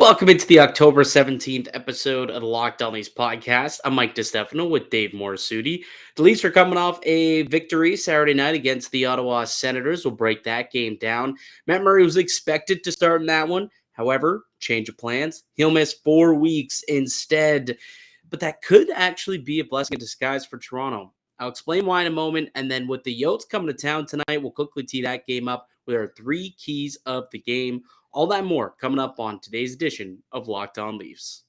Welcome into the October 17th episode of the Locked On Leafs podcast. I'm Mike DiStefano with Dave Morassutti. The Leafs are coming off a victory Saturday night against the Ottawa Senators. We'll break that game down. Matt Murray was expected to start in that one. However, change of plans. He'll miss 4 weeks instead. But that could actually be a blessing in disguise for Toronto. I'll explain why in a moment. And then with the Yotes coming to town tonight, we'll quickly tee that game up with our three keys of the game. All that more coming up on today's edition of Locked On Leafs.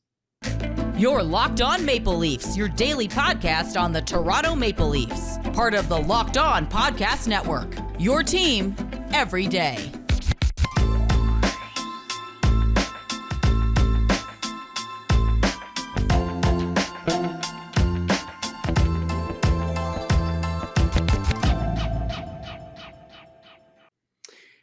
You're Locked On Maple Leafs, your daily podcast on the Toronto Maple Leafs. Part of the Locked On Podcast Network, your team every day.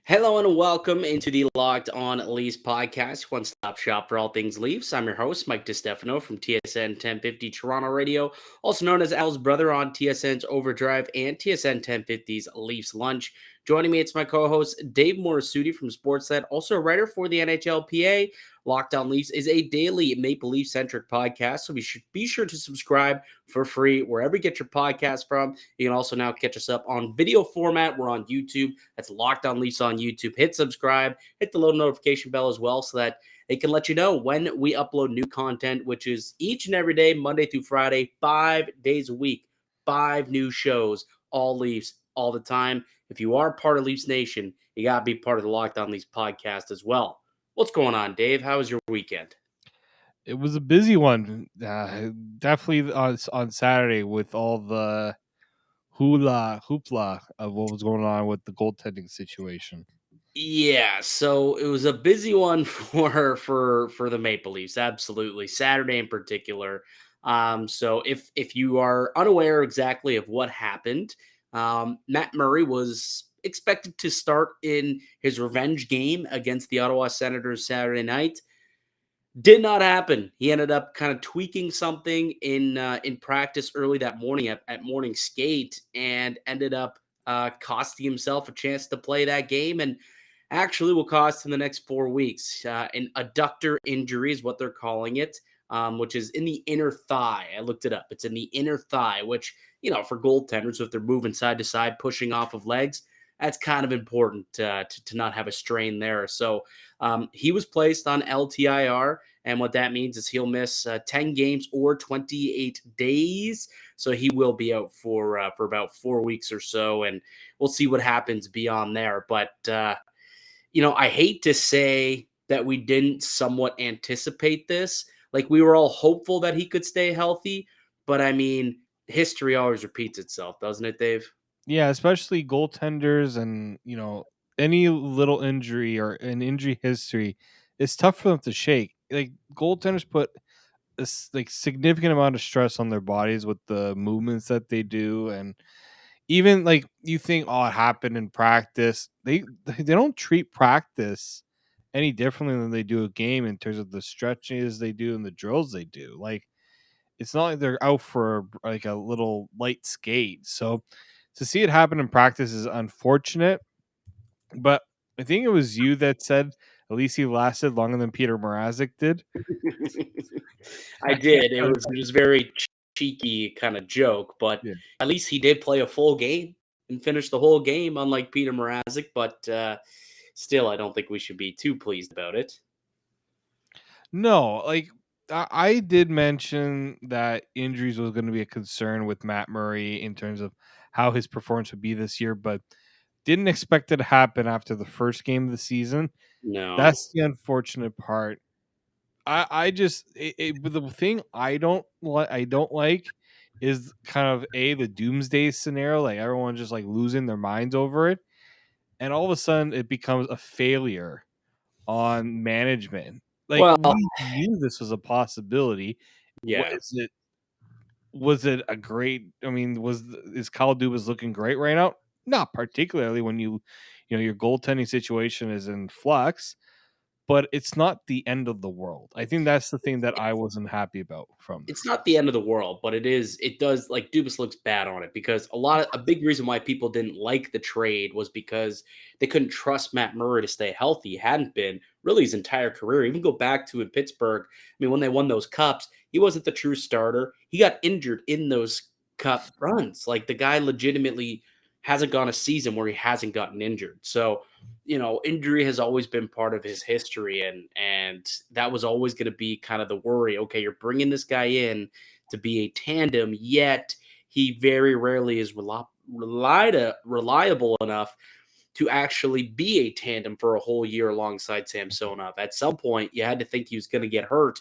Hello and welcome into the Locked On Leafs podcast, one-stop shop for all things Leafs. I'm your host, Mike DiStefano from TSN 1050 Toronto Radio, also known as Al's brother on TSN's Overdrive and TSN 1050's Leafs Lunch. Joining me, it's my co-host, Dave Morassutti from Sportsnet, also a writer for the NHLPA. Locked On Leafs is a daily Maple Leaf-centric podcast, so be sure to subscribe for free wherever you get your podcast from. You can also now catch us up on video format. We're on YouTube. That's Locked On Leafs on YouTube. Hit subscribe, hit the little notification bell as well so that it can let you know when we upload new content, which is each and every day, Monday through Friday, 5 days a week, 5 new shows, all Leafs, all the time. If you are part of Leafs Nation, you got to be part of the Locked On Leafs podcast as well. What's going on, Dave? How was your weekend? It was a busy one. Definitely on Saturday with all the hoopla of what was going on with the goaltending situation. Yeah, so it was a busy one for the Maple Leafs, absolutely. Saturday in particular. So if you are unaware exactly of what happened, Matt Murray was expected to start in his revenge game against the Ottawa Senators Saturday night. Did not happen. He ended up kind of tweaking something in practice early that morning at morning skate and ended up costing himself a chance to play that game and actually will cost him the next 4 weeks. An adductor injury is what they're calling it, which is in the inner thigh. I looked it up. It's in the inner thigh, which, for goaltenders, if they're moving side to side, pushing off of legs, that's kind of important to not have a strain there. So he was placed on LTIR, and what that means is he'll miss 10 games or 28 days. So he will be out for about 4 weeks or so, and we'll see what happens beyond there. But I hate to say that we didn't somewhat anticipate this. Like, we were all hopeful that he could stay healthy, but I mean, history always repeats itself, doesn't it, Dave? Yeah, especially goaltenders and any little injury or an injury history, it's tough for them to shake. Like goaltenders put significant amount of stress on their bodies with the movements that they do, and even like you think, oh, it happened in practice. They don't treat practice any differently than they do a game in terms of the stretches they do and the drills they do. Like it's not like they're out for like a little light skate. So to see it happen in practice is unfortunate. But I think it was you that said at least he lasted longer than Peter Mrazek did. I did. It was very cheeky kind of joke, but Yeah. at least he did play a full game and finish the whole game, unlike Peter Mrazek. But still, I don't think we should be too pleased about it. No, like I did mention that injuries was going to be a concern with Matt Murray in terms of how his performance would be this year, but didn't expect it to happen after the first game of the season. No. That's the unfortunate part. But the thing I don't like is kind of the doomsday scenario, like everyone just like losing their minds over it, and all of a sudden it becomes a failure on management. Like Well, we knew this was a possibility. yeah. Was it a great? I mean, is Kyle Dubas looking great right now? Not particularly when your goaltending situation is in flux. but it's not the end of the world. I think that's the thing that I wasn't happy about from It's this. not the end of the world, but it does like Dubas looks bad on it because a big reason why people didn't like the trade was because they couldn't trust Matt Murray to stay healthy. He hadn't been really his entire career. Even go back to in Pittsburgh. I mean, when they won those cups, he wasn't the true starter. He got injured in those cup runs. Like the guy legitimately hasn't gone a season where he hasn't gotten injured. So, injury has always been part of his history, and that was always going to be kind of the worry. Okay, you're bringing this guy in to be a tandem, yet he very rarely is reliable enough to actually be a tandem for a whole year alongside Samsonov. At some point, you had to think he was going to get hurt.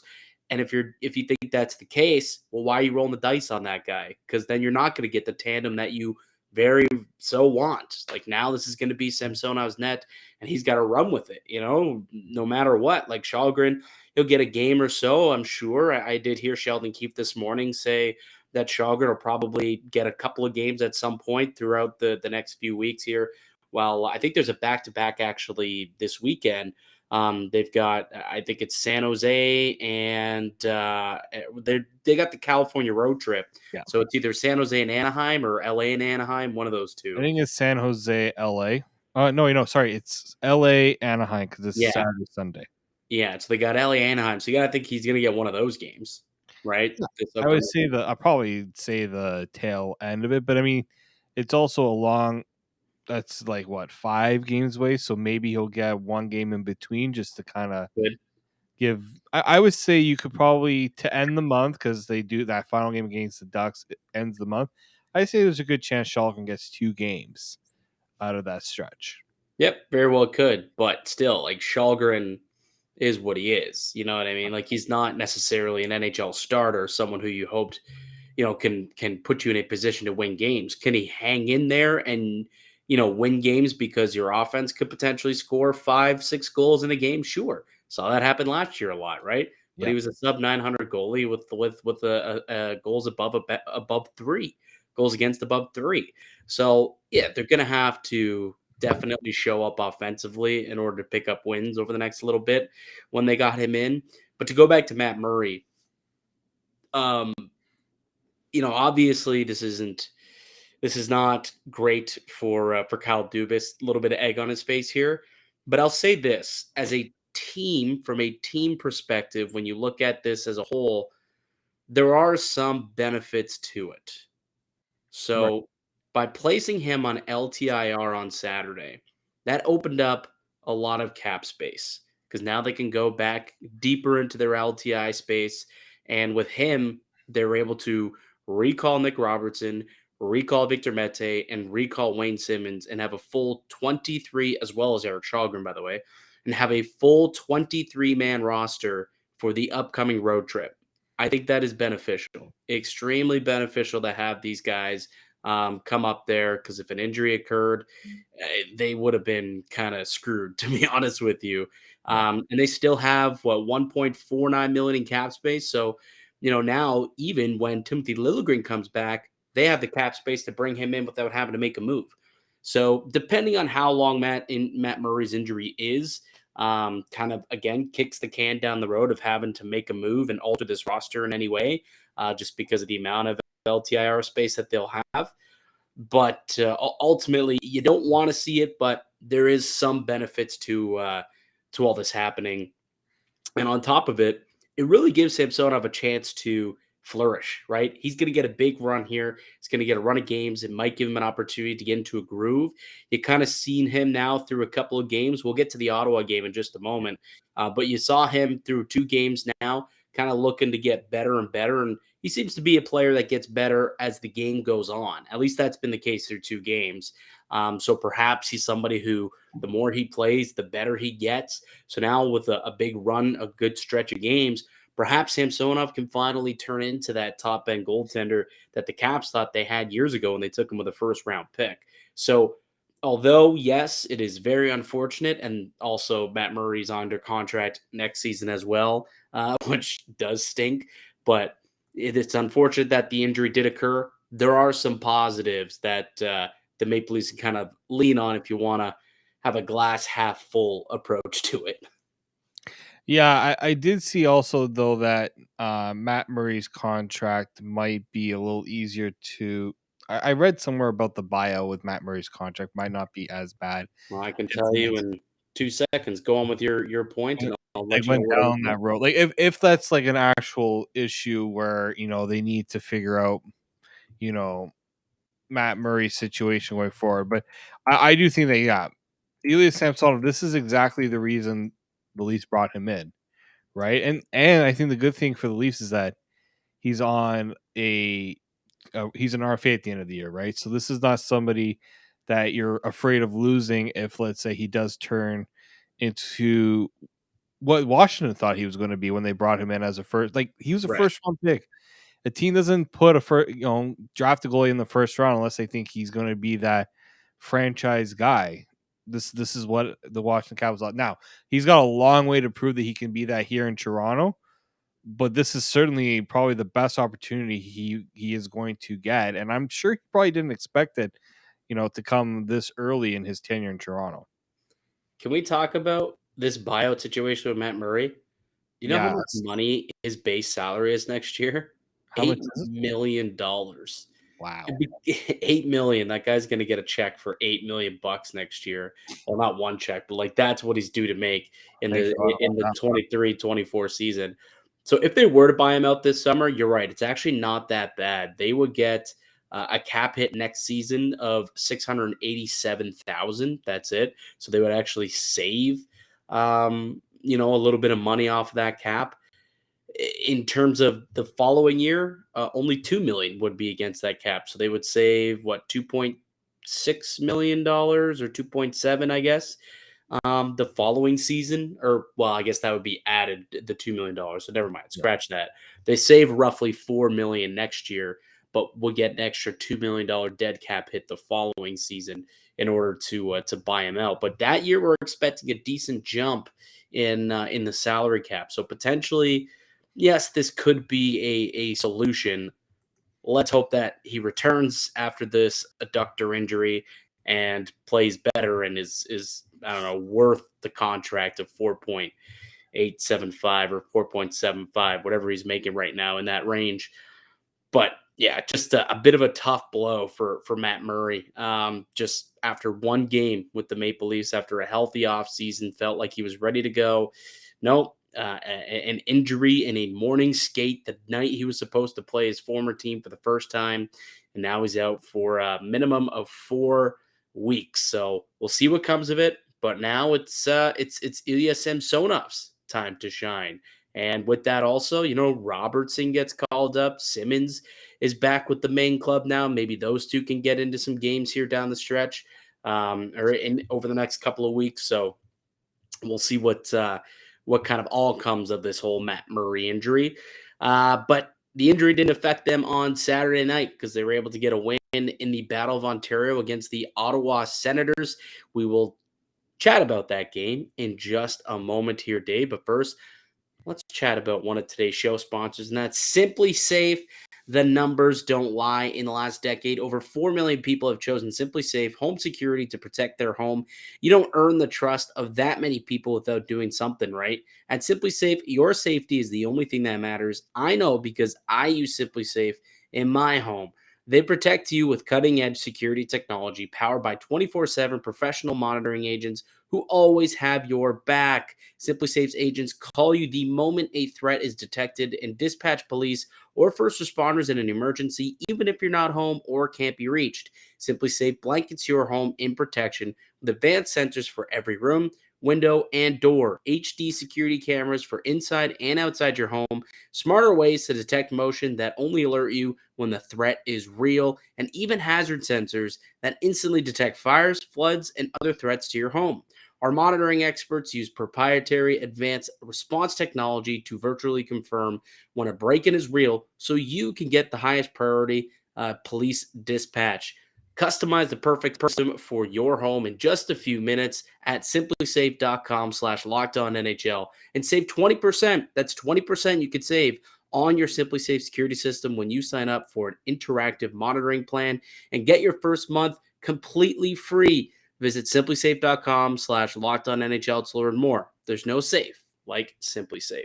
And if you think that's the case, well, why are you rolling the dice on that guy? Because then you're not going to get the tandem that you very so want. Like now, this is going to be Samsonov's net, and he's got to run with it. No matter what. Like Shalgren, he'll get a game or so. I'm sure. I did hear Sheldon Keefe this morning say that Shalgren will probably get a couple of games at some point throughout the next few weeks here. Well, I think there's a back-to-back actually this weekend. They've got, I think it's San Jose, and they got the California road trip. Yeah. So it's either San Jose and Anaheim or LA and Anaheim, one of those I two. think it's San Jose, LA. No, sorry, it's LA, Anaheim because it's Yeah, Saturday, Sunday. yeah. So they got LA, Anaheim. So you got to think he's going to get one of those games, right? Yeah. This I would upcoming. say I'll probably say the tail end of it, but I mean, it's also a long. That's like what 5 games away, so maybe he'll get one game in between just to kind of Good. give. I would say you could probably to end the month because they do that final game against the Ducks ends the month. I say there's a good chance Schalken gets 2 games out of that stretch. Yep, very well could, but still, like Shalgren is what he is. You know what I mean? Like he's not necessarily an NHL starter, someone who you hoped, can put you in a position to win games. Can he hang in there and win games because your offense could potentially score 5-6 goals in a game? Sure, saw that happen last year a lot, right? But Yeah, he was a sub 900 goalie with goals above 3, goals against above 3. So yeah, they're gonna have to definitely show up offensively in order to pick up wins over the next little bit when they got him in. But to go back to Matt Murray, um, obviously this is not great for Kyle Dubas. A little bit of egg on his face here, but I'll say this as a team, from a team perspective, when you look at this as a whole, there are some benefits to it. right. So by placing him on LTIR on Saturday, that opened up a lot of cap space because now they can go back deeper into their LTI space. And with him, they're able to recall Nick Robertson, recall Victor Mete, and recall Wayne Simmons and have a full 23, as well as Eric Shalgren, by the way, and have a full 23-man roster for the upcoming road trip. I think that is beneficial, extremely beneficial to have these guys come up there because if an injury occurred, they would have been kind of screwed, to be honest with you. Yeah, And they still have 1.49 million in cap space. So, now even when Timothy Liljegren comes back, they have the cap space to bring him in without having to make a move. So, depending on how long Matt Murray's injury is, kind of again kicks the can down the road of having to make a move and alter this roster in any way, just because of the amount of LTIR space that they'll have. But ultimately, you don't want to see it, but there is some benefits to all this happening. And on top of it, it really gives Samsonov a chance to flourish, right? He's going to get a big run here. He's going to get a run of games. It might give him an opportunity to get into a groove. You kind of seen him now through a couple of games. We'll get to the Ottawa game in just a moment. But you saw him through 2 games now, kind of looking to get better and better. And he seems to be a player that gets better as the game goes on. At least that's been the case through 2 games. So perhaps he's somebody who, the more he plays, the better he gets. So now with a big run, a good stretch of games, perhaps Samsonov can finally turn into that top end goaltender that the Caps thought they had years ago when they took him with a first round pick. So although, yes, it is very unfortunate, and also Matt Murray's under contract next season as well, which does stink, but it's unfortunate that the injury did occur. There are some positives that the Maple Leafs can kind of lean on if you want to have a glass half full approach to it. Yeah, I did see also though that Matt Murray's contract might be a little easier to. I read somewhere about the bio with Matt Murray's contract might not be as bad. Well, I can If tell the you Leafs in 2 seconds. Go on with your point, and I'll they let you know went what I down think. that road, like if that's like an actual issue where they need to figure out you know Matt Murray's situation going forward, but I do think that Ilya Samsonov. This is exactly the reason the Leafs brought him in, right? And I think the good thing for the Leafs is that he's on he's an RFA at the end of the year, right? So this is not somebody that you're afraid of losing if, let's say, he does turn into what Washington thought he was going to be when they brought him in as a first. Like he was a Right. first round pick. A team doesn't put a first, draft a goalie in the first round unless they think he's going to be that franchise guy. This is what the Washington Capitals are. Now he's got a long way to prove that he can be that here in Toronto, but this is certainly probably the best opportunity he is going to get, and I'm sure he probably didn't expect it, to come this early in his tenure in Toronto. Can we talk about this buyout situation with Matt Murray? You know how much Yes. money his base salary is next year? How much is it? $8 million. It'd Wow. be 8 million. That guy's gonna get a check for 8 million bucks next year. Well, not one check, but like that's what he's due to make in Thank the God in about the that. 23-24 season. So if they were to buy him out this summer, you're right. It's actually not that bad. They would get a cap hit next season of 687,000. That's it. So they would actually save, a little bit of money off of that cap. In terms of the following year, only 2 million would be against that cap. So they would save what, $2.6 million or 2.7, I guess. The following season, or well, I guess that would be added the $2 million. So never mind, Yeah. scratch that. They save roughly 4 million next year, but we'll get an extra $2 million dead cap hit the following season in order to buy him out. But that year, we're expecting a decent jump in the salary cap. So potentially, yes, this could be a solution. Let's hope that he returns after this adductor injury and plays better and is I don't know, worth the contract of 4.875 or 4.75, whatever he's making right now in that range. But yeah, just a bit of a tough blow for Matt Murray. Just after one game with the Maple Leafs, after a healthy offseason, felt like he was ready to go. Nope. An injury in a morning skate the night he was supposed to play his former team for the first time, and now he's out for a minimum of 4 weeks. So we'll see what comes of it. But now it's Ilya Samsonov's time to shine. And with that, also, Robertson gets called up. Simmons is back with the main club now. Maybe those two can get into some games here down the stretch, or in over the next couple of weeks. So we'll see what kind of all comes of this whole Matt Murray injury. But the injury didn't affect them on Saturday night because they were able to get a win in the Battle of Ontario against the Ottawa Senators. We will chat about that game in just a moment here, Dave. But first, let's chat about one of today's show sponsors, and that's SimpliSafe. The numbers don't lie. In the last decade, over 4 million people have chosen SimpliSafe home security to protect their home. You don't earn the trust of that many people without doing something right. At SimpliSafe, your safety is the only thing that matters. I know because I use SimpliSafe in my home. They protect you with cutting edge security technology powered by 24/7 professional monitoring agents who always have your back. SimpliSafe's agents call you the moment a threat is detected and dispatch police or first responders in an emergency, even if you're not home or can't be reached. SimpliSafe blankets your home in protection with advanced sensors for every room, window, and door, HD security cameras for inside and outside your home, smarter ways to detect motion that only alert you when the threat is real, and even hazard sensors that instantly detect fires, floods, and other threats to your home. Our monitoring experts use proprietary advanced response technology to virtually confirm when a break in is real so you can get the highest priority police dispatch. Customize the perfect system for your home in just a few minutes at simplysafe.com/lockedonnhl and save 20%. That's 20% you could save on your SimpliSafe security system when you sign up for an interactive monitoring plan and get your first month completely free. Visit simplysafe.com/lockedonnhl to learn more. There's no safe like SimpliSafe.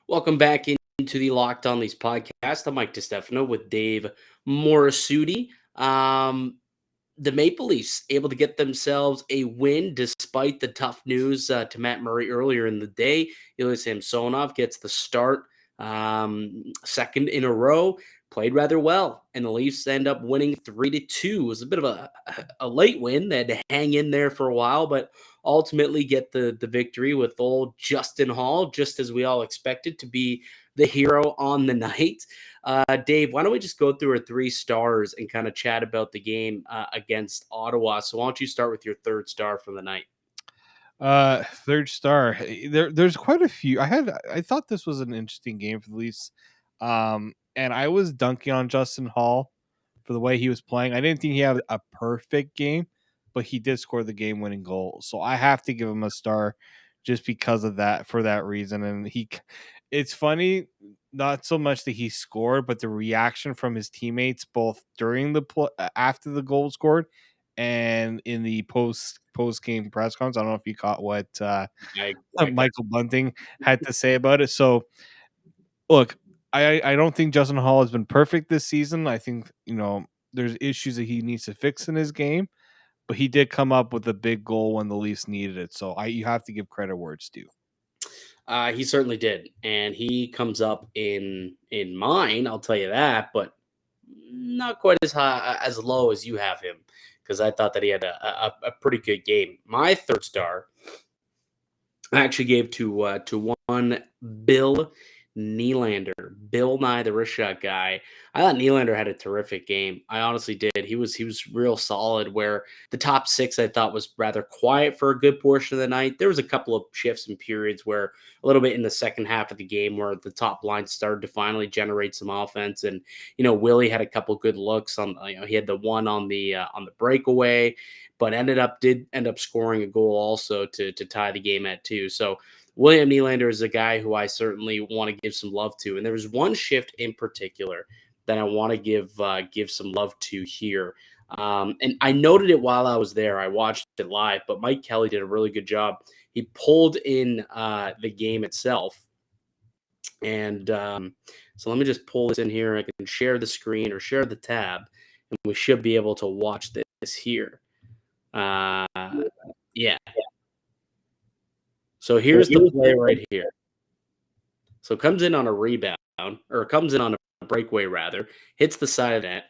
Welcome back into the Locked On Leafs podcast. I'm Mike DiStefano with Dave Morassutti. The Maple Leafs able to get themselves a win despite the tough news to Matt Murray earlier in the day. Ilya Samsonov gets the start, second in a row, played rather well, and the Leafs end up winning 3-2. It was a bit of a late win. They had to hang in there for a while, but ultimately get the victory with old Justin Hall, just as we all expected to be the hero on the night. Dave, why don't we just go through our 3 stars and kind of chat about the game against Ottawa? So why don't you start with your 3rd star from the night? Third star. There's quite a few. I thought this was an interesting game for the Leafs. And I was dunking on Justin Hall for the way he was playing. I didn't think he had a perfect game, but he did score the game winning goal. So I have to give him a star just because of that, for that reason. And it's funny, not so much that he scored, but the reaction from his teammates, both during after the goal was scored and in the post game press conference. I don't know if you caught what I Michael Bunting had to say about it. So look, I don't think Justin Hall has been perfect this season. I think, there's issues that he needs to fix in his game, but he did come up with a big goal when the Leafs needed it. So you have to give credit where it's due. He certainly did, and he comes up in mine. I'll tell you that, but not quite as high as low as you have him, because I thought that he had a pretty good game. My 3rd star I actually gave to one Bill Nylander, Bill Nye the wrist shot guy. I thought Nylander had a terrific game. I honestly did. He was real solid. Where the top 6 I thought was rather quiet for a good portion of the night. There was a couple of shifts and periods where a little bit in the second half of the game where the top line started to finally generate some offense, and Willie had a couple good looks on. He had the one on the breakaway, but did end up scoring a goal also to tie the game at 2. So William Nylander is a guy who I certainly want to give some love to, and there was one shift in particular that I want to give some love to here. And I noted it while I was there. I watched it live, but Mike Kelly did a really good job. He pulled in the game itself, and so let me just pull this in here. I can share the screen or share the tab, and we should be able to watch this here. Yeah. So here's the play right here. So comes in on a rebound, or comes in on a breakaway rather, hits the side of net,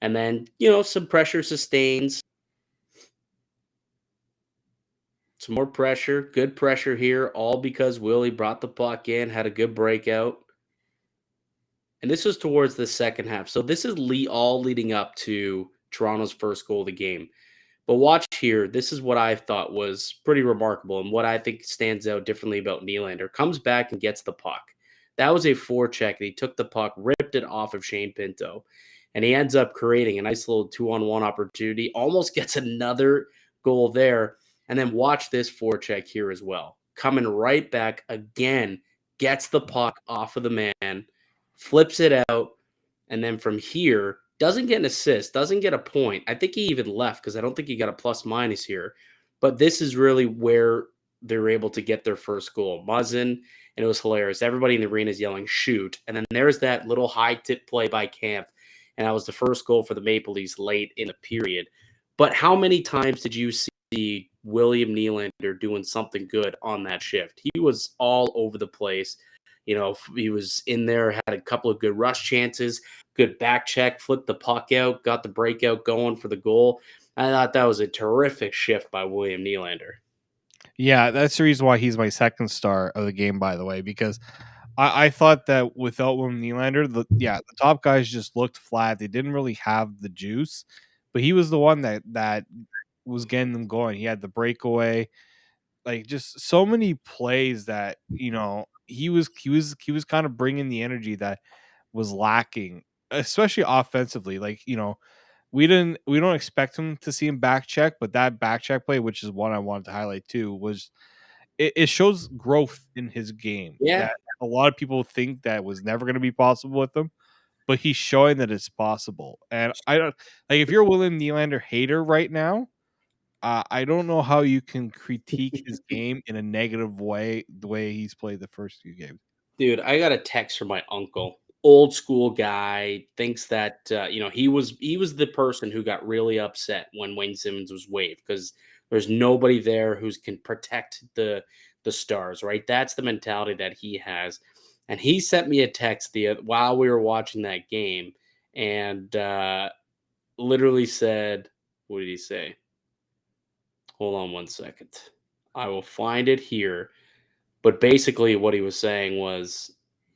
and then some pressure sustains. Some more pressure, good pressure here, all because Willie brought the puck in, had a good breakout. And this was towards the second half. So this is all leading up to Toronto's first goal of the game. But watch here. This is what I thought was pretty remarkable and what I think stands out differently about Nylander. Comes back and gets the puck. That was a forecheck. He took the puck, ripped it off of Shane Pinto, and he ends up creating a nice little 2-on-1 opportunity. Almost gets another goal there. And then watch this forecheck here as well. Coming right back again, gets the puck off of the man, flips it out, and then from here, doesn't get an assist, doesn't get a point. I think he even left because I don't think he got a plus minus here. But this is really where they're able to get their first goal. Muzzin, and it was hilarious. Everybody in the arena is yelling, shoot. And then there's that little high tip play by Camp. And that was the first goal for the Maple Leafs late in the period. But how many times did you see William Nylander doing something good on that shift? He was all over the place. He was in there, had a couple of good rush chances, good back check, flipped the puck out, got the breakout going for the goal. I thought that was a terrific shift by William Nylander. Yeah, that's the reason why he's my 2nd star of the game, by the way, because I thought that without William Nylander, the top guys just looked flat. They didn't really have the juice, but he was the one that was getting them going. He had the breakaway, like just so many plays that he was kind of bringing the energy that was lacking, especially offensively. Like we don't expect him to see him back check, but that back check play, which is one I wanted to highlight too, was it shows growth in his game Yeah. that a lot of people think that was never going to be possible with him, but he's showing that it's possible. And I don't, like, if you're a William Nylander hater right now, I don't know how you can critique his game in a negative way, the way he's played the first few games. Dude, I got a text from my uncle, old school guy, thinks that he was the person who got really upset when Wayne Simmons was waived because there's nobody there who can protect the stars, right? That's the mentality that he has, and he sent me a text while we were watching that game, and literally said, "What did he say? Hold on one second, I will find it here." But basically, what he was saying was,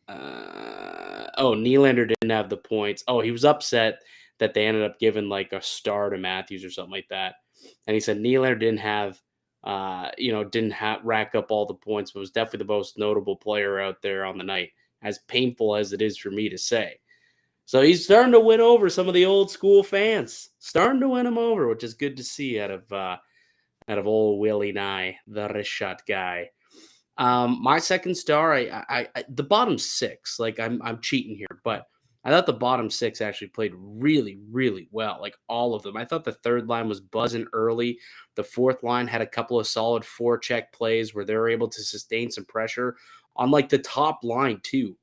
Nylander didn't have the points. Oh, he was upset that they ended up giving like a star to Matthews or something like that. And he said Nylander didn't rack up all the points, but was definitely the most notable player out there on the night. As painful as it is for me to say. So he's starting to win over some of the old school fans. Starting to win them over, which is good to see out of old Willie Nye, the Rishat guy. My second star, the bottom six, like I'm cheating here, but I thought the bottom six actually played really, really well. Like all of them. I thought the third line was buzzing early. The fourth line had a couple of solid forecheck plays where they were able to sustain some pressure on like the top line too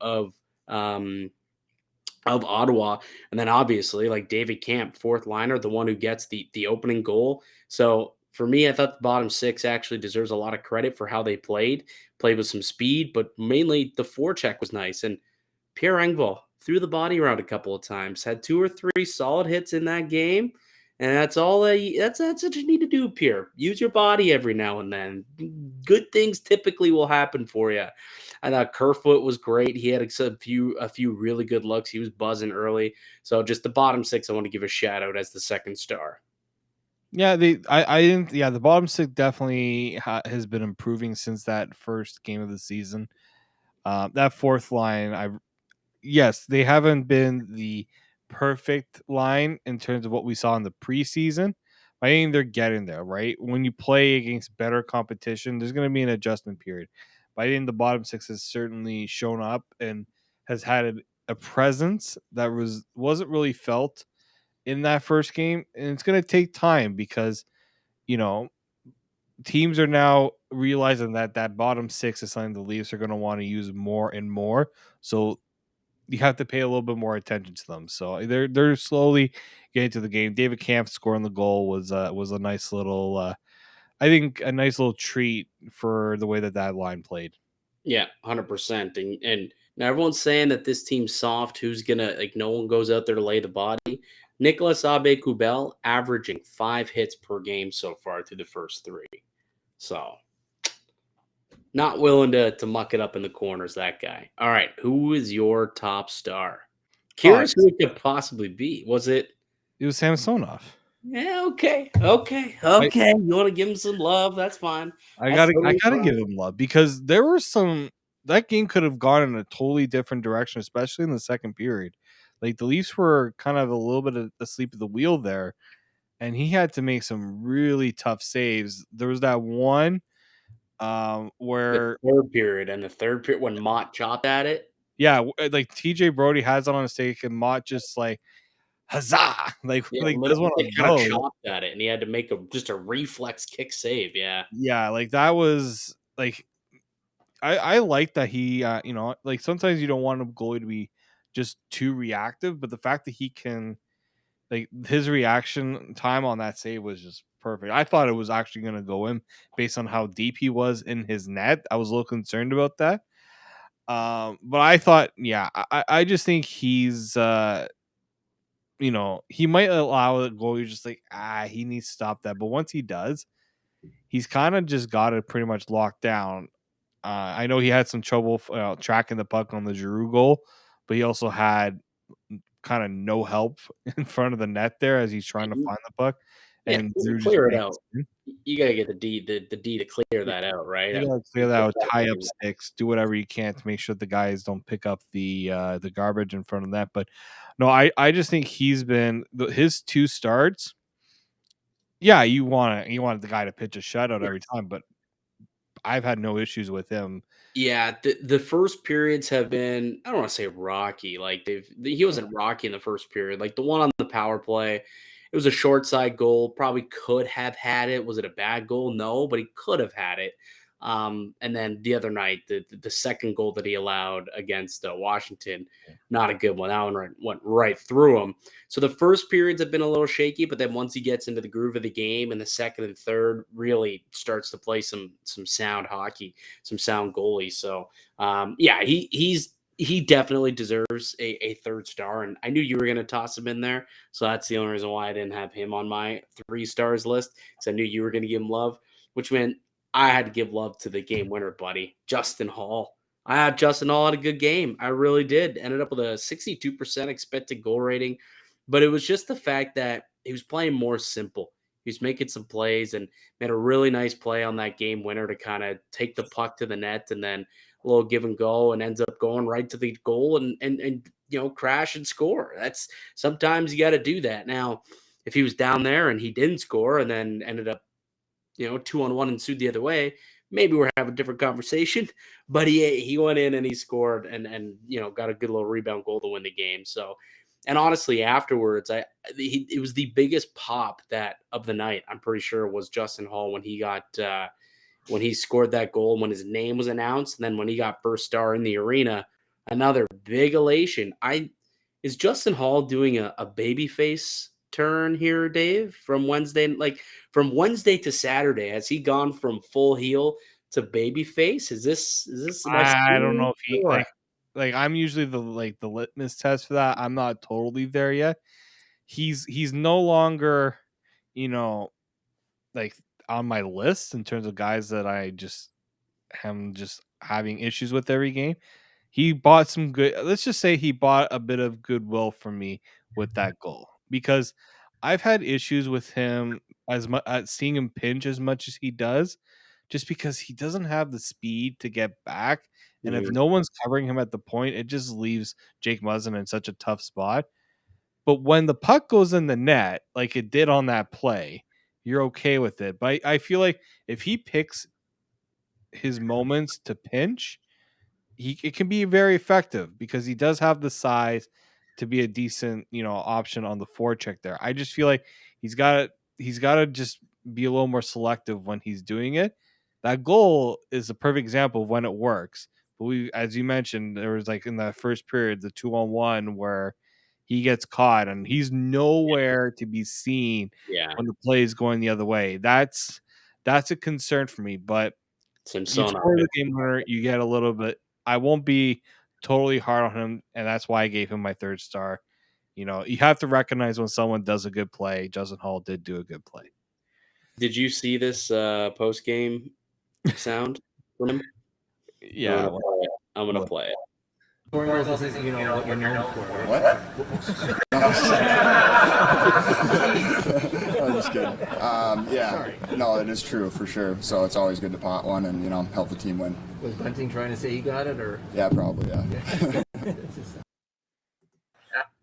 um of Ottawa. And then obviously like David Camp, fourth liner, the one who gets the opening goal. So for me, I thought the bottom six actually deserves a lot of credit for how they played with some speed, but mainly the forecheck was nice. And Pierre Engvall threw the body around a couple of times, had two or three solid hits in that game. And that's what you need to do, Pierre. Use your body every now and then. Good things typically will happen for you. I thought Kerfoot was great. He had a few really good looks. He was buzzing early. So just the bottom six, I want to give a shout out as the second star. Yeah, I didn't. Yeah, the bottom six definitely has been improving since that first game of the season. That fourth line, yes, they haven't been the perfect line in terms of what we saw in the preseason. But I think they're getting there, right? When you play against better competition, there's going to be an adjustment period. But I think the bottom six has certainly shown up and has had a presence that wasn't really felt in that first game, and it's going to take time because you know teams are now realizing that that bottom six is something the Leafs are going to want to use more and more. So you have to pay a little bit more attention to them. So they're slowly getting to the game. David Camp scoring the goal was a nice little I think a nice little treat for the way that that line played. Yeah, 100%. And now everyone's saying that this team's soft. Who's gonna like? No one goes out there to lay the body. Nicolas Aube-Kubel averaging 5 hits per game so far through the first three. So not willing to muck it up in the corners. That guy. All right, who is your top star? All right, Curious who it could possibly be. Was it? it was Samsonov. Yeah. Okay. Okay. I Okay. You want to give him some love? That's fine. That's I totally gotta fine. give him love because there were some that game could have gone in a totally different direction, especially in the second period. Like the Leafs were kind of a little bit asleep at the wheel there, and he had to make some really tough saves. There was that one The where third period and the third period when Mott chopped at it. yeah, like TJ Brody has it on a stake and Mott just like huzzah, Yeah, like does literally one they of kinda those. chopped at it, and he had to make just a reflex kick save, yeah. Yeah, like that was like I like that he like sometimes you don't want a goalie to be just too reactive, but the fact that he can like his reaction time on that save was just perfect. I thought it was actually going to go in based on how deep he was in his net. I was a little concerned about that. But I thought, yeah, I just think he's he might allow a goal. You're just like, he needs to stop that. But once he does, he's kind of just got it pretty much locked down. I know he had some trouble tracking the puck on the Giroux goal, but he also had kind of no help in front of the net there as he's trying to Mhm. find the puck, Yeah, and doesn't Giroux just clear it makes out. it in. You gotta get the D to clear Yeah, that out, right? I you mean, gotta clear you that put out, that tie up in. sticks, do whatever you can to make sure the guys don't pick up the garbage in front of that. But no, I just think he's been his two starts. Yeah, you want the guy to pitch a shutout Yeah. every time, but I've had no issues with him. Yeah, the first periods have been, I don't wanna say rocky, like, he wasn't rocky in the first period, like, the one on the power play, it It was a short side goal. Probably could have had it. Was it a bad goal? No, but he could have had it. And then the other night, the second goal that he allowed against Washington, not a good one. That one went right through him. So the first periods have been a little shaky, but then once he gets into the groove of the game, and the second and third really starts to play some sound hockey, some sound goalie. So yeah, he definitely deserves a third star, and I knew you were going to toss him in there, so that's the only reason why I didn't have him on my 3 stars list, because I knew you were going to give him love, which meant I had to give love to the game winner, buddy, Justin Hall. I had Justin Hall had a good game. I really did. Ended up with a 62% expected goal rating, but it was just the fact that he was playing more simple. He was making some plays and made a really nice play on that game winner to kind of take the puck to the net, and then a little give and go, and ends up going right to the goal and crash and score. That's sometimes you got to do that. Now, if he was down there and he didn't score and then ended up 2-on-1 ensued the other way, maybe we're having a different conversation. But he went in and he scored and got a good little rebound goal to win the game. So, and honestly, afterwards, it was the biggest pop that of the night. I'm pretty sure it was Justin Hall when he got when he scored that goal, when his name was announced, and then when he got first star in the arena. Another big elation. Is Justin Hall doing a babyface turn here, Dave? From Wednesday to Saturday, has he gone from full heel to babyface? Is this am I I don't seeing know if he or like I'm usually the litmus test for that. I'm not totally there yet. He's no longer, you know, like on my list in terms of guys that I just am just having issues with every game. He bought some good, let's just say he bought a bit of goodwill from me with that goal, because I've had issues with him as much seeing him pinch as much as he does, just because he doesn't have the speed to get back. And if Mhm. no one's covering him at the point, it just leaves Jake Muzzin in such a tough spot. But when the puck goes in the net, like it did on that play, you're okay with it. But I feel like if he picks his moments to pinch, it can be very effective because he does have the size to be a decent, option on the forecheck there. I just feel like he's got to just be a little more selective when he's doing it. That goal is a perfect example of when it works. But as you mentioned, there was like in that first period, the 2-on-1 where he gets caught and he's nowhere to be seen Yeah, when the play is going the other way. That's a concern for me. But you Samsonov. score the game winner, you get a little bit. I won't be totally hard on him, and that's why I gave him my third star. You have to recognize when someone does a good play. Justin Hall did do a good play. Did you see this post game sound from him? I'm Yeah. gonna play it. I'm gonna What? play it. Scoring goals isn't, what you're known for, right? What? I'm just kidding. Yeah, no, it is true for sure. So it's always good to pot one and help the team win. Was Bunting trying to say he got it, or? Yeah, probably. Yeah.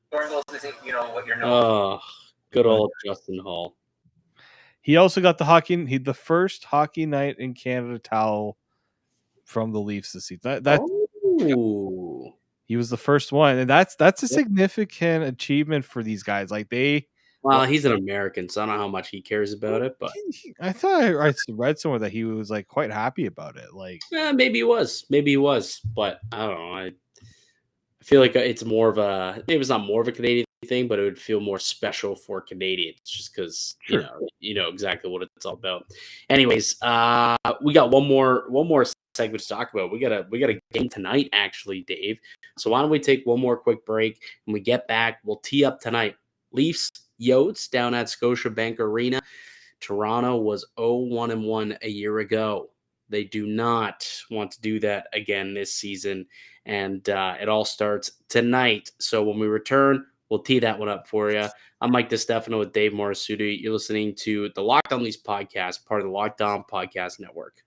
Scoring goals isn't, what you're known Oh, good old Justin Hall. He also got the first hockey night in Canada towel from the Leafs this season. Oh, He was the first one, and that's a significant achievement for these guys. Like well, he's an American, so I don't know how much he cares about it, but I thought I read somewhere that he was like quite happy about it. Like, maybe he was, but I don't know. I feel like it's more of a maybe it's not more of a Canadian thing, but it would feel more special for Canadians just because Sure. you know exactly what it's all about. Anyways, we got one more segment to talk about. We got a game tonight, actually, Dave. So why don't we take one more quick break and we get back? We'll tee up tonight. Leafs Yotes down at Scotiabank Arena. Toronto was 0-1-1 a year ago. They do not want to do that again this season, and it all starts tonight. So when we return, we'll tee that one up for you. I'm Mike DiStefano with Dave Morassutti. You're listening to the Locked On Leafs podcast, part of the Locked On Podcast Network.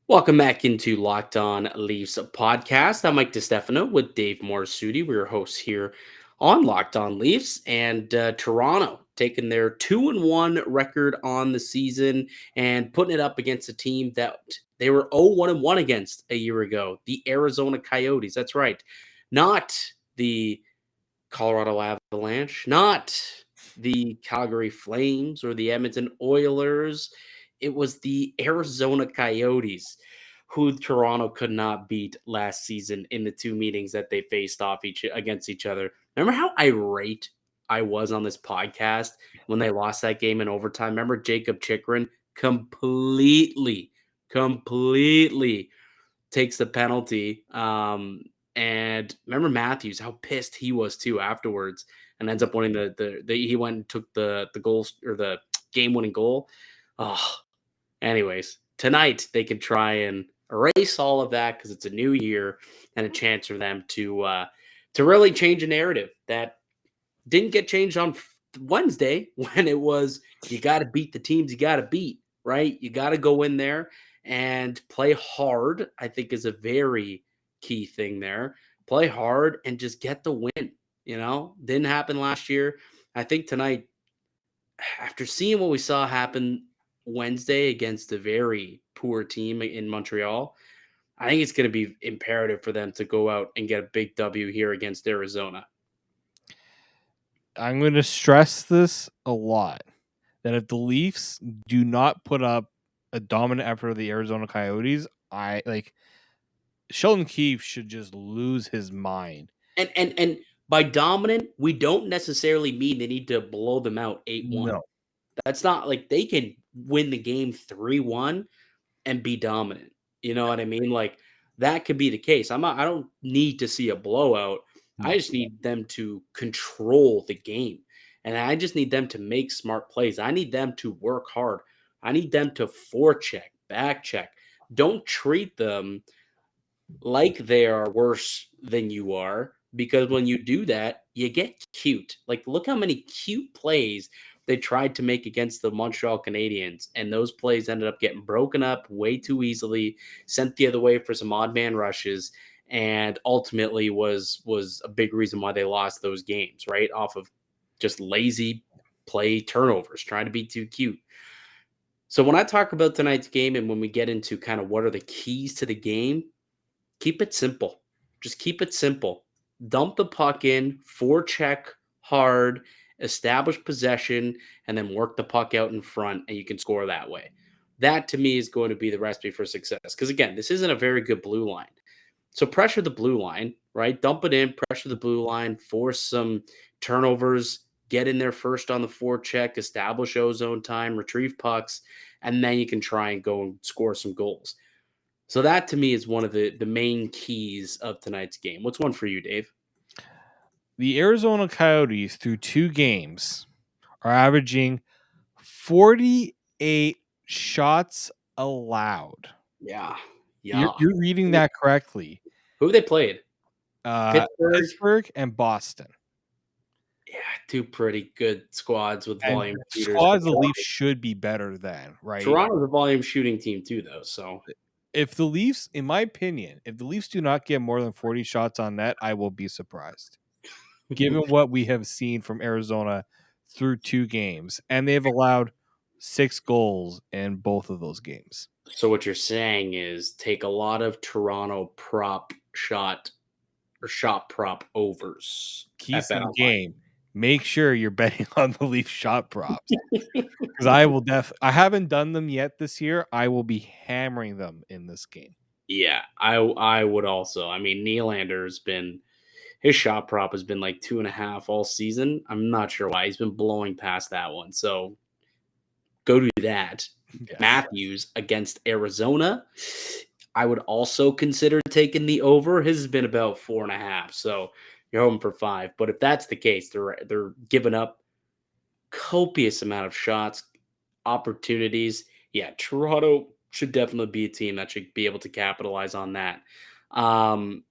Welcome back into Locked On Leafs podcast. I'm Mike DiStefano with Dave Morassutti. We're your hosts here on Locked On Leafs, and Toronto taking their 2-1 record on the season and putting it up against a team that they were 0-1-1 against a year ago, the Arizona Coyotes. That's right. Not the Colorado Avalanche, not the Calgary Flames or the Edmonton Oilers. It was the Arizona Coyotes who Toronto could not beat last season in the two meetings that they faced off against each other. Remember how irate I was on this podcast when they lost that game in overtime? Remember Jacob Chikrin completely takes the penalty. And remember Matthews, how pissed he was too afterwards, and ends up winning the he went and took the goals or the game winning goal. Oh, anyways, tonight they can try and erase all of that because it's a new year and a chance for them to really change a narrative that didn't get changed on Wednesday when it was you got to beat the teams you got to beat, right? You got to go in there and play hard, I think is a very key thing there. Play hard and just get the win, Didn't happen last year. I think tonight, after seeing what we saw happen Wednesday against a very poor team in Montreal, I think it's going to be imperative for them to go out and get a big W here against Arizona. I'm going to stress this a lot, that if the Leafs do not put up a dominant effort of the Arizona Coyotes, Sheldon Keefe should just lose his mind. And by dominant, we don't necessarily mean they need to blow them out 8-1. No. That's not like they can win the game 3-1 and be dominant. You know what I mean? Like that could be the case. I don't need to see a blowout. No. I just need them to control the game. And I just need them to make smart plays. I need them to work hard. I need them to forecheck, back check. Don't treat them like they are worse than you are, because when you do that, you get cute. Like, look how many cute plays they tried to make against the Montreal Canadiens, and those plays ended up getting broken up way too easily, sent the other way for some odd man rushes, and ultimately was a big reason why they lost those games, right? Off of just lazy play turnovers, trying to be too cute. So when I talk about tonight's game and when we get into kind of what are the keys to the game, keep it simple. Just keep it simple. Dump the puck in, forecheck hard, establish possession, and then work the puck out in front, and you can score that way. That, to me, is going to be the recipe for success. Because, again, this isn't a very good blue line. So pressure the blue line, right? Dump it in, pressure the blue line, force some turnovers, get in there first on the forecheck, establish ozone time, retrieve pucks, and then you can try and go and score some goals. So that to me is one of the main keys of tonight's game. What's one for you, Dave? The Arizona Coyotes through 2 games are averaging 48 shots allowed. Yeah. You're reading that correctly. Who have they played? Pittsburgh and Boston. Yeah, two pretty good squads with volume shooters. Squads the Leafs should be better than, right? Toronto's a volume shooting team too, though. So if the Leafs, in my opinion, if the Leafs do not get more than 40 shots on net, I will be surprised. Given what we have seen from Arizona through 2 games, and they've allowed 6 goals in both of those games. So what you're saying is take a lot of Toronto shot prop overs. Keys to the game. Make sure you're betting on the Leaf shot props, because I haven't done them yet this year. I will be hammering them in this game. Yeah, I would also. I mean, Nylander's been, his shot prop has been like 2.5 all season. I'm not sure why he's been blowing past that one. So go do that. Yes. Matthews against Arizona, I would also consider taking the over. His has been about 4.5. So you're hoping for 5. But if that's the case, they're giving up copious amount of shots, opportunities. Yeah, Toronto should definitely be a team that should be able to capitalize on that. And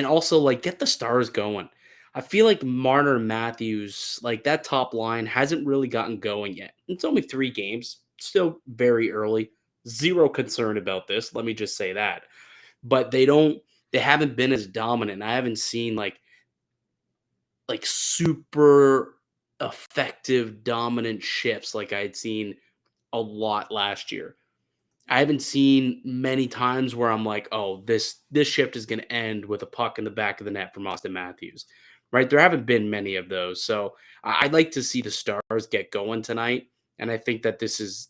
also, like, get the stars going. I feel like Marner and Matthews, like that top line hasn't really gotten going yet. It's only 3 games, still very early. Zero concern about this. Let me just say that. But they haven't been as dominant. I haven't seen like super effective dominant shifts like I had seen a lot last year. I haven't seen many times where I'm like, oh, this shift is going to end with a puck in the back of the net from Austin Matthews, right? There haven't been many of those. So I'd like to see the Stars get going tonight. And I think that this is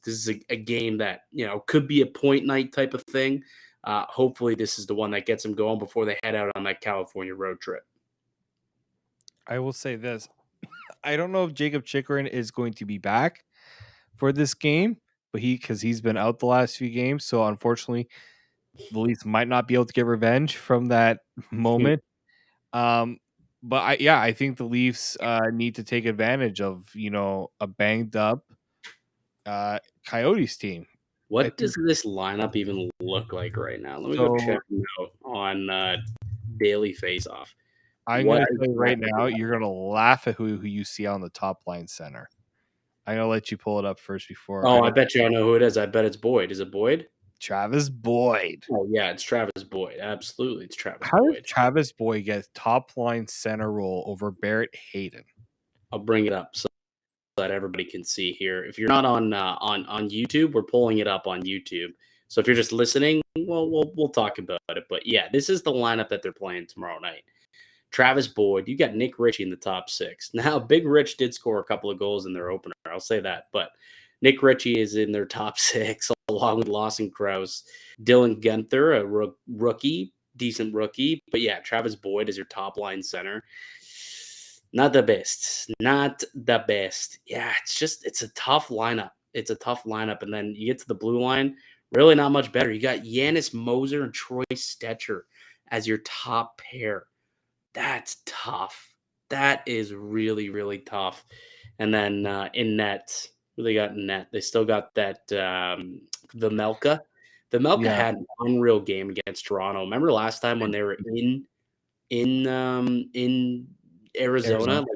a game that, could be a point night type of thing. Hopefully this is the one that gets them going before they head out on that California road trip. I will say this. I don't know if Jacob Chikrin is going to be back for this game, but because he's been out the last few games, so unfortunately, the Leafs might not be able to get revenge from that moment. Um, but I think the Leafs need to take advantage of a banged up Coyotes team. I What think does this lineup even look like right now? Let me go so. check them out on Daily Faceoff. I'm What gonna tell you right exactly? now, you're gonna laugh at who you see on the top line center. I'm gonna let you pull it up first before Oh, I bet you I know who it is. I bet it's Boyd. Is it Boyd? Travis Boyd. Oh yeah, it's Travis Boyd. Absolutely, it's Travis How did Boyd. Travis Boyd get top line center role over Barrett Hayden? I'll bring it up so that everybody can see here. If you're not on YouTube, we're pulling it up on YouTube. So if you're just listening, well, we'll talk about it. But yeah, this is the lineup that they're playing tomorrow night. Travis Boyd, you got Nick Ritchie in the top six. Now, Big Rich did score a couple of goals in their opener. I'll say that. But Nick Ritchie is in their top six, along with Lawson Krause. Dylan Guenther, a rookie, decent rookie. But yeah, Travis Boyd is your top line center. Not the best. Not the best. Yeah, it's a tough lineup. It's a tough lineup. And then you get to the blue line, really not much better. You got Yanis Moser and Troy Stetcher as your top pair. That's tough. That is really, really tough. And then in net, who they got in net? They still got that Vimelka. Vimelka Yeah, had an unreal game against Toronto. Remember last time when they were in Arizona? Arizona. Like,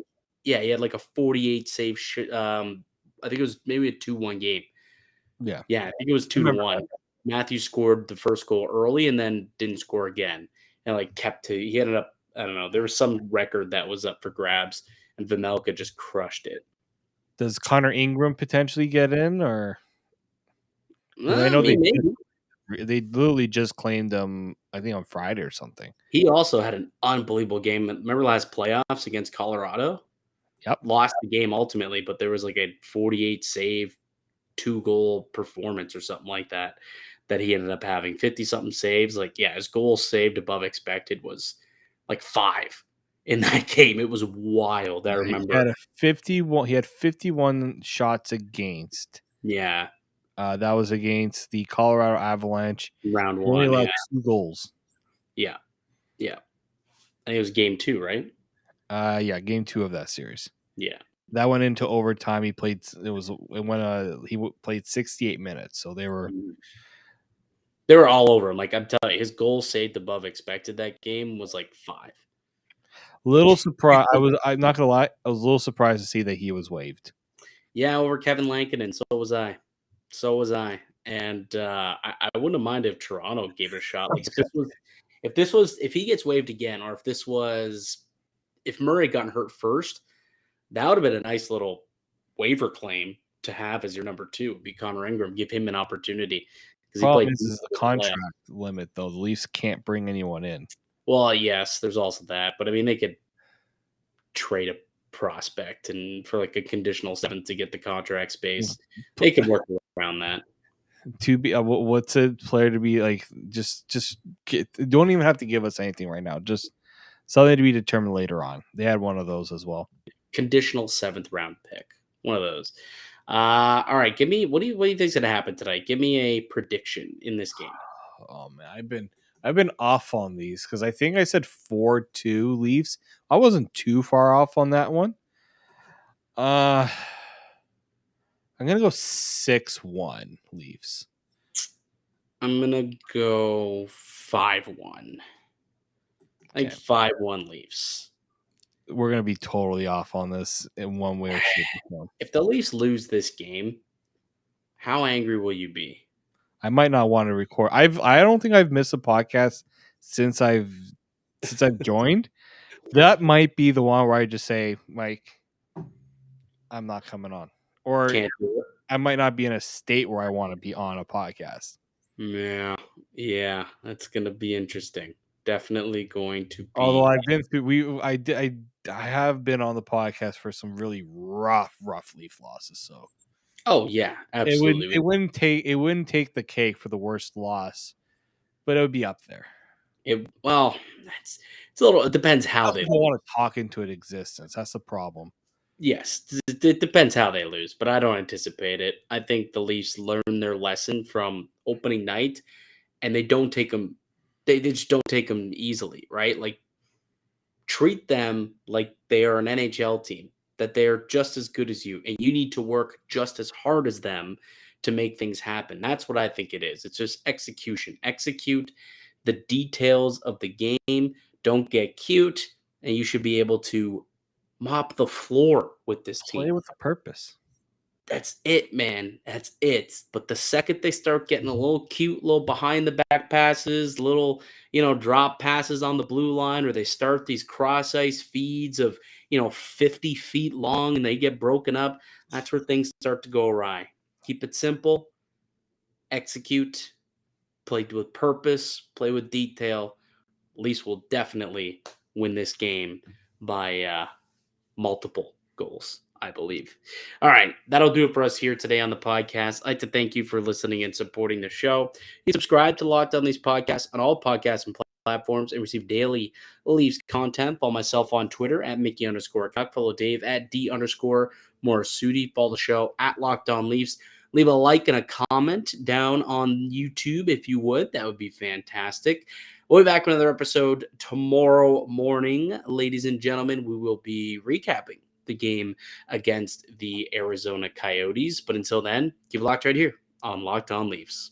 yeah, he had like a 48 save. I think it was maybe a 2-1 game. Yeah, Yeah, I think it was I remember 2-1. that. Matthews scored the first goal early and then didn't score again. And like he ended up, I don't know, there was some record that was up for grabs and Vimelka just crushed it. Does Connor Ingram potentially get in, or because I I know mean, maybe. they literally just claimed him, I think on Friday or something. He also had an unbelievable game. Remember last playoffs against Colorado? Yep. Lost the game ultimately, but there was like a 48 save, 2-goal performance or something like that he ended up having. 50 something saves. Like, yeah, his goals saved above expected was like 5 in that game. It was wild. I He remember. had a 51. He had 51 shots against. Yeah. That was against the Colorado Avalanche. Round He only 1. allowed Yeah. 2 goals. Yeah. Yeah. I think it was game 2, right? Yeah, game 2 of that series. Yeah. That went into overtime. He played. He played 68 minutes. So they were all over him. Like, I'm telling you, his goal saved above expected that game was like 5. little surprised. I'm not gonna lie. I was a little surprised to see that he was waived. Yeah, over Kevin Lankinen. So was I. And I wouldn't have minded if Toronto gave it a shot. Like if he gets waived again, or if Murray got hurt first, that would have been a nice little waiver claim to have as your number 2. Be Connor Ingram, give him an opportunity because he Problem played is the contract limit though. The Leafs can't bring anyone in. Well, yes, there's also that, but I mean they could trade a prospect and for like a conditional 7 to get the contract space. They could work around that. To be what's a player to be like? Just don't even have to give us anything right now. Just something to be determined later on. They had one of those as well. Conditional 7th round pick. One of those. All right, give me what do you think is going to happen tonight? Give me a prediction in this game. Oh man, I've been off on these because I think I said 4-2 Leafs. I wasn't too far off on that one. I'm gonna go 6-1 Leafs. I'm gonna go 5-1. I think 5-1 Leafs. We're gonna be totally off on this in one way or shape or form. If the Leafs lose this game, how angry will you be? I might not want to record. I don't think I've missed a podcast since I've joined. That might be the one where I just say, Mike, I'm not coming on. Or Can't do it. I might not be in a state where I want to be on a podcast. Yeah, that's gonna be interesting. definitely going to Although be. I've been through, I have been on the podcast for some really rough leaf losses. So Oh yeah, absolutely. it wouldn't take the cake for the worst loss, but it would be up there. Well, it's a little. It depends how I they don't lose. want to talk into it existence. That's the problem. Yes, it depends how they lose, but I don't anticipate it. I think the Leafs learned their lesson from opening night, and they don't take them. They just don't take them easily, right? Like treat them like they are an NHL team, that they are just as good as you, and you need to work just as hard as them to make things happen. That's what I think it is. It's just execution. Execute the details of the game. Don't get cute, and you should be able to mop the floor with this Play team. with a purpose. That's it, man. That's it. But the second they start getting a little cute, little behind the back passes, little, drop passes on the blue line, or they start these cross ice feeds of, 50 feet long and they get broken up, that's where things start to go awry. Keep it simple, execute, play with purpose, play with detail. Leafs will definitely win this game by multiple goals, I believe. All right, that'll do it for us here today on the podcast. I'd like to thank you for listening and supporting the show. You subscribe to Locked On Leafs podcast on all podcasts and platforms and receive daily Leafs content. Follow myself on Twitter at Mickey_Cuck. Follow Dave at D_Morassutti. Follow the show at Locked On Leafs. Leave a like and a comment down on YouTube if you would. That would be fantastic. We'll be back with another episode tomorrow morning. Ladies and gentlemen, we will be recapping the game against the Arizona Coyotes. But until then, keep it locked right here on Locked On Leafs.